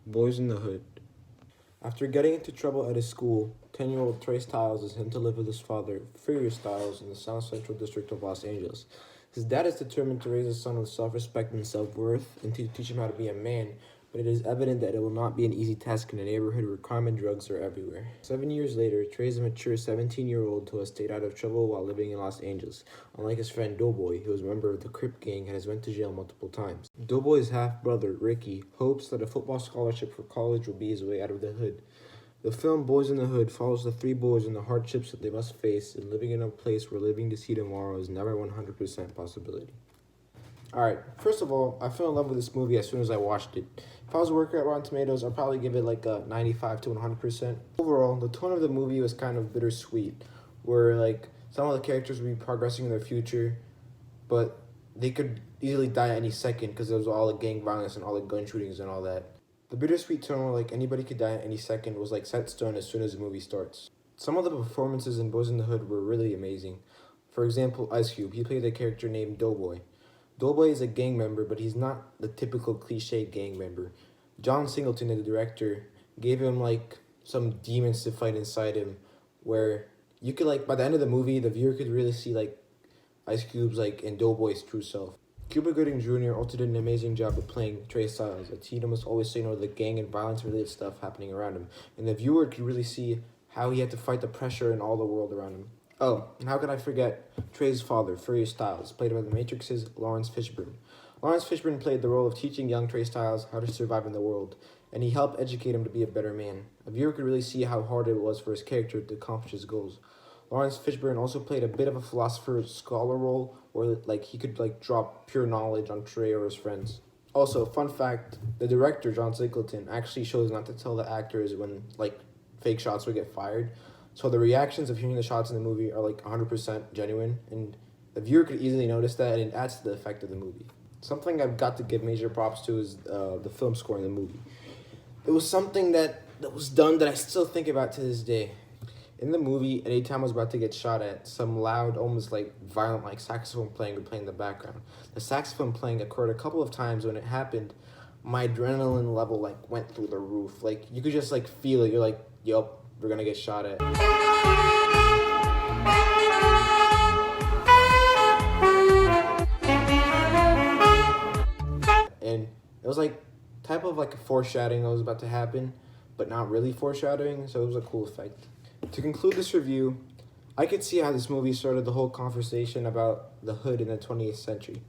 Boys in the Hood. After getting into trouble at his school, 10-year-old Trey Styles is sent to live with his father, Furious Styles, in the South Central District of Los Angeles. His dad is determined to raise his son with self-respect and self-worth and to teach him how to be a man, but it is evident that it will not be an easy task in a neighborhood where crime and drugs are everywhere. 7 years later, Trey is a mature 17-year-old who has stayed out of trouble while living in Los Angeles, unlike his friend Doughboy, who is a member of the Crip gang and has went to jail multiple times. Doughboy's half-brother, Ricky, hopes that a football scholarship for college will be his way out of the hood. The film Boys in the Hood follows the three boys and the hardships that they must face in living in a place where living to see tomorrow is never 100% possibility. Alright, first of all, I fell in love with this movie as soon as I watched it. If I was working at Rotten Tomatoes, I'd probably give it like a 95 to 100%. Overall, the tone of the movie was kind of bittersweet, where like some of the characters would be progressing in their future, but they could easily die at any second because there was all the gang violence and all the gun shootings and all that. The bittersweet tone where like anybody could die at any second was like set in stone as soon as the movie starts. Some of the performances in Boys in the Hood were really amazing. For example, Ice Cube, he played a character named Doughboy. Doughboy is a gang member, but he's not the typical cliche gang member. John Singleton, the director, gave him like some demons to fight inside him, where you could like by the end of the movie, the viewer could really see like Ice Cube's like and Doughboy's true self. Cuba Gooding Jr. also did an amazing job of playing Trey Styles, a teen who must always say no to the gang and violence-related stuff happening around him, and the viewer could really see how he had to fight the pressure in all the world around him. Oh, and how could I forget Trey's father, Furious Styles, played by The Matrix's Lawrence Fishburne. Lawrence Fishburne played the role of teaching young Trey Styles how to survive in the world, and he helped educate him to be a better man. A viewer could really see how hard it was for his character to accomplish his goals. Lawrence Fishburne also played a bit of a philosopher scholar role where like he could like drop pure knowledge on Trey or his friends. Also, fun fact, the director, John Singleton, actually chose not to tell the actors when like fake shots would get fired. So the reactions of hearing the shots in the movie are like 100% genuine, and the viewer could easily notice that, and it adds to the effect of the movie. Something I've got to give major props to is the film score in the movie. It was something that was done that I still think about to this day. In the movie, anytime I was about to get shot at, some loud, almost like violent, like saxophone playing would play in the background. The saxophone playing occurred a couple of times. When it happened, my adrenaline level like went through the roof. Like you could just like feel it. You're like, yup, we're gonna get shot at. And it was like type of like a foreshadowing that was about to happen, but not really foreshadowing, so it was a cool effect. To conclude this review, I could see how this movie started the whole conversation about the hood in the 20th century.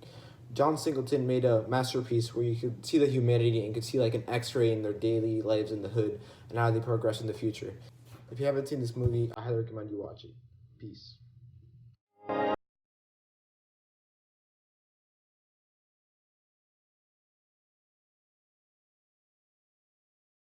John Singleton made a masterpiece where you could see the humanity and could see like an x-ray in their daily lives in the hood and how they progress in the future. If you haven't seen this movie, I highly recommend you watch it. Peace.